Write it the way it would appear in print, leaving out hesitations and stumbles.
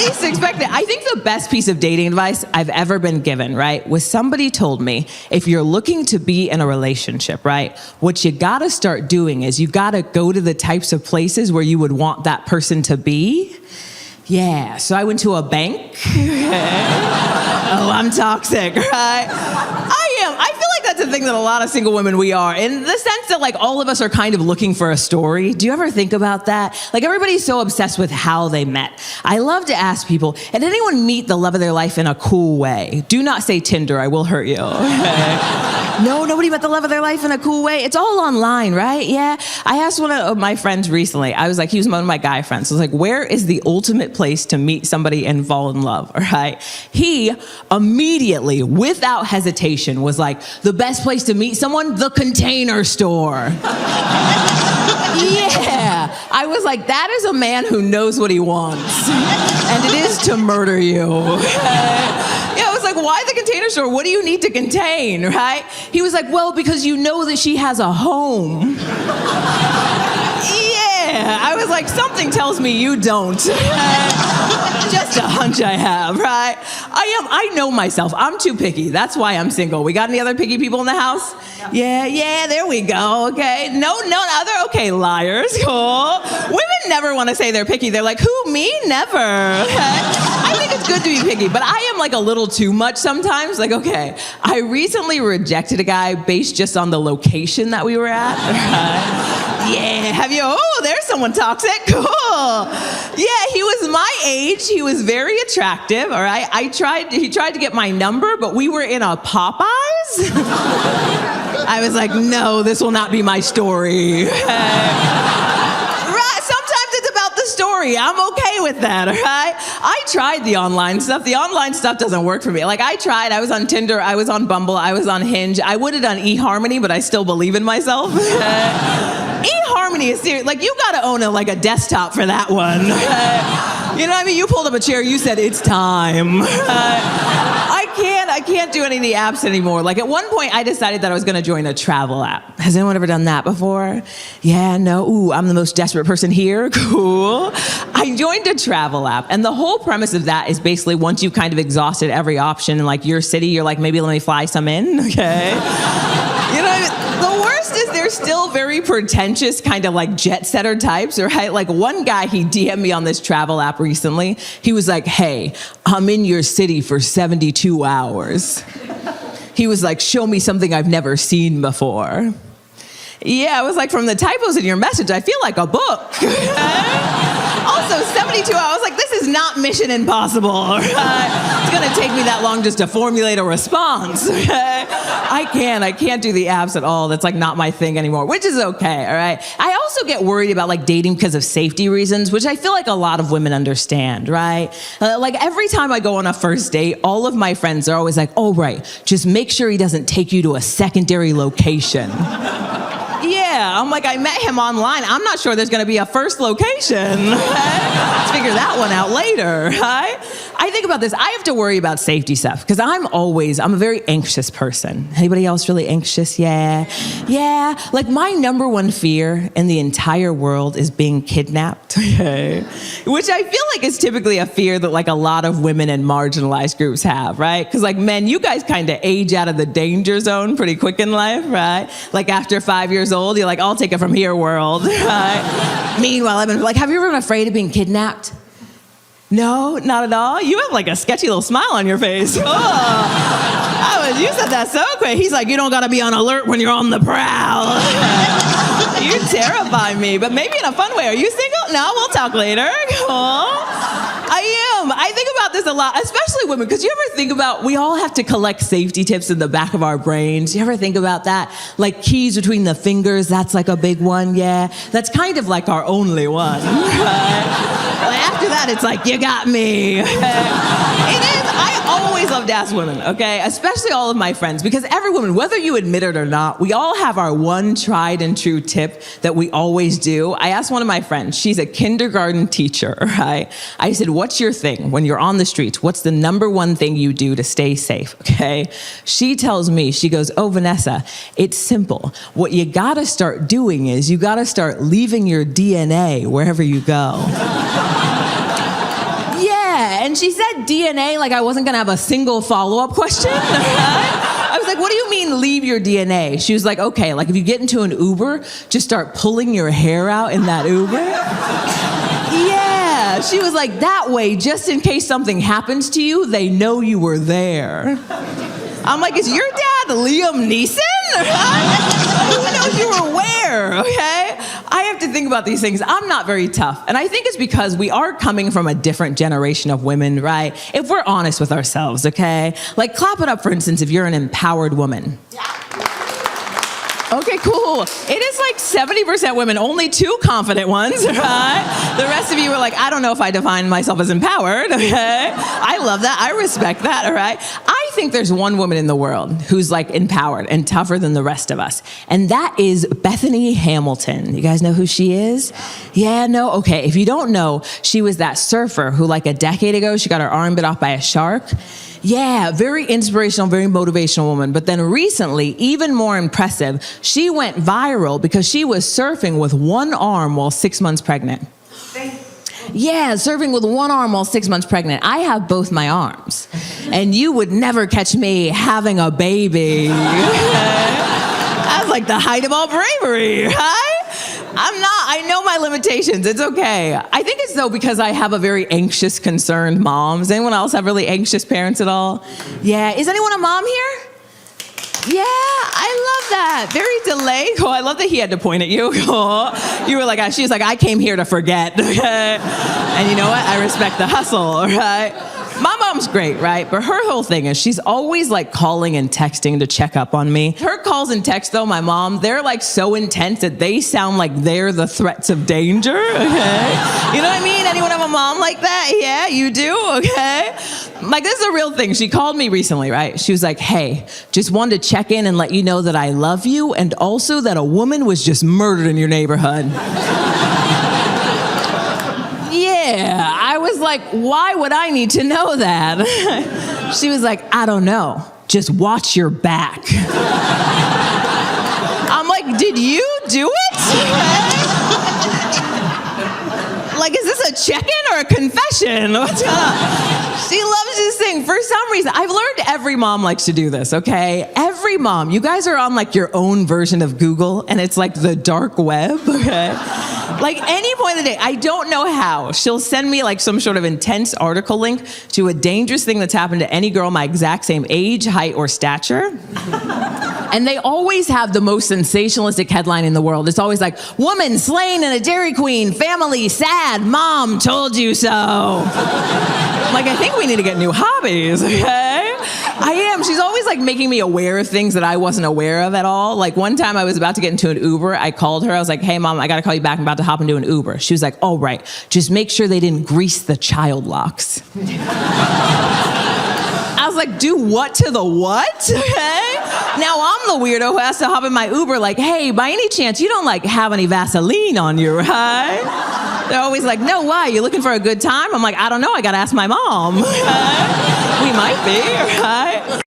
least expect it. I think the best piece of dating advice I've ever been given, right, was somebody told me, if you're looking to be in a relationship, right, what you gotta start doing is you gotta go to the types of places where you would want that person to be. Yeah, so I went to a bank. Oh, I'm toxic, right? I am. I feel like that's a thing that a lot of single women we are, in the sense that like all of us are kind of looking for a story. Do you ever think about that? Like everybody's so obsessed with how they met. I love to ask people, did anyone meet the love of their life in a cool way? Do not say Tinder, I will hurt you. Okay? No, nobody met the love of their life in a cool way. It's all online, right? Yeah. I asked one of my friends recently, I was like, he was one of my guy friends. I was like, where is the ultimate place to meet somebody and fall in love, all right? He immediately, without hesitation, was like, the best place to meet someone, the Container Store. Yeah. I was like, that is a man who knows what he wants. And it is to murder you. Yeah, I was like, why the Container Store? What do you need to contain, right? He was like, well, because you know that she has a home. Yeah, I was like, something tells me you don't. Just a hunch I have, right? I know myself. I'm too picky. That's why I'm single. We got any other picky people in the house? Yeah, there we go, okay. No other, okay, liars, cool. Women never want to say they're picky. They're like, who, me? Never, okay? I think it's good to be picky, but I am like a little too much sometimes. Like, okay, I recently rejected a guy based just on the location that we were at. Yeah, oh, there's someone toxic, cool. Yeah, he was my age, he was very attractive, all right? He tried to get my number, but we were in a Popeyes. I was like, no, this will not be my story. Right, sometimes it's about the story. I'm okay with that, all right? I tried the online stuff. The online stuff doesn't work for me. Like I tried, I was on Tinder, I was on Bumble, I was on Hinge. I would have done eHarmony, but I still believe in myself. eHarmony is serious. Like you gotta own a desktop for that one. You know what I mean? You pulled up a chair, you said, it's time. I can't do any of the apps anymore. Like at one point I decided that I was gonna join a travel app. Has anyone ever done that before? Yeah, no, ooh, I'm the most desperate person here, cool. I joined a travel app, and the whole premise of that is basically once you've kind of exhausted every option in like your city, you're like, maybe let me fly some in, okay? You know what I mean? The worst is they're still very pretentious kind of like jet setter types, right? Like one guy, he DM'd me on this travel app recently. He was like, hey, I'm in your city for 72 hours. He was like, show me something I've never seen before. Yeah, I was like, from the typos in your message, I feel like a book. Also, 72 hours, I was like, this is not Mission Impossible. It's gonna take me that long just to formulate a response. I can't do the apps at all. That's like not my thing anymore, which is okay, all right? I also get worried about like dating because of safety reasons, which I feel like a lot of women understand, right? Like every time I go on a first date, all of my friends are always like, oh, right, just make sure he doesn't take you to a secondary location. Yeah, I'm like, I met him online. I'm not sure there's gonna be a first location. Let's figure that one out later, right? I think about this, I have to worry about safety stuff because I'm a very anxious person. Anybody else really anxious? Yeah. Like my number one fear in the entire world is being kidnapped, okay? Which I feel like is typically a fear that like a lot of women in marginalized groups have, right? Because like men, you guys kind of age out of the danger zone pretty quick in life, right? Like after 5 years old, you're like, I'll take it from here, world, right? Meanwhile, I've been like, have you ever been afraid of being kidnapped? No, not at all. You have like a sketchy little smile on your face. Oh, you said that so quick. He's like, you don't gotta be on alert when you're on the prowl. You terrify me, but maybe in a fun way. Are you single? No, we'll talk later. Cool. I think about this a lot, especially women, because you ever think about, we all have to collect safety tips in the back of our brains. You ever think about that? Like keys between the fingers, that's like a big one, yeah. That's kind of like our only one, right? After that, it's like, you got me. It is. I always love to ask women, okay? Especially all of my friends, because every woman, whether you admit it or not, we all have our one tried and true tip that we always do. I asked one of my friends, she's a kindergarten teacher, right? I said, what's your thing when you're on the streets? What's the number one thing you do to stay safe, okay? She tells me, she goes, oh, Vannessa, it's simple. What you gotta start doing is you gotta start leaving your DNA wherever you go. she said DNA like I wasn't gonna have a single follow-up question. I was like, what do you mean leave your DNA? She was like, okay, like if you get into an Uber, just start pulling your hair out in that Uber. Yeah, she was like, that way, just in case something happens to you, they know you were there. I'm like, is your dad Liam Neeson? Who knows you were where, okay? I have to think about these things. I'm not very tough. And I think it's because we are coming from a different generation of women, right? If we're honest with ourselves, okay? Like, clap it up, for instance, if you're an empowered woman. Okay, cool. It is like 70% women, only 2 confident ones, right? The rest of you are like, I don't know if I define myself as empowered, okay? I love that. I respect that, all right? I think there's one woman in the world who's like empowered and tougher than the rest of us. And that is Bethany Hamilton. You guys know who she is? Yeah, no? Okay, if you don't know, she was that surfer who like a decade ago, she got her arm bit off by a shark. Yeah, very inspirational, very motivational woman. But then recently, even more impressive, she went viral because she was surfing with one arm while 6 months pregnant. Yeah, surfing with one arm while 6 months pregnant. I have both my arms. And you would never catch me having a baby. That's like the height of all bravery, right? I know my limitations. It's okay. I think it's though because I have a very anxious, concerned mom. Does anyone else have really anxious parents at all? Yeah. Is anyone a mom here? Yeah, I love that. Very delayed. Oh, I love that he had to point at you. Oh, you were like, she was like, I came here to forget. Okay? And you know what? I respect the hustle, right? My mom's great, right? But her whole thing is she's always like calling and texting to check up on me. Her calls and texts though, my mom, they're like so intense that they sound like they're the threats of danger, okay? You know what I mean? Anyone have a mom like that? Yeah, you do, okay? Like this is a real thing. She called me recently, right? She was like, hey, just wanted to check in and let you know that I love you and also that a woman was just murdered in your neighborhood. Yeah, I was like, why would I need to know that? She was like, I don't know. Just watch your back. I'm like, did you do it? Like, is this a check-in or a confession? What's going on? She loves this thing. For some reason, I've learned every mom likes to do this, okay? Every mom. You guys are on like your own version of Google, and it's like the dark web, okay? Like any point of the day, I don't know how. She'll send me like some sort of intense article link to a dangerous thing that's happened to any girl my exact same age, height, or stature. And they always have the most sensationalistic headline in the world. It's always like, woman slain in a Dairy Queen, family sad, mom told you so. Like, I think we need to get new hobbies, okay? I am. She's always like making me aware of things that I wasn't aware of at all. Like one time I was about to get into an Uber. I called her. I was like, hey, mom, I got to call you back. I'm about to hop into an Uber. She was like, all right, just make sure they didn't grease the child locks. I was like, do what to the what? Okay. Now I'm the weirdo who has to hop in my Uber like, hey, by any chance, you don't like have any Vaseline on you, right? They're always like, no, why? You looking for a good time? I'm like, I don't know. I got to ask my mom. Right? We might be, right?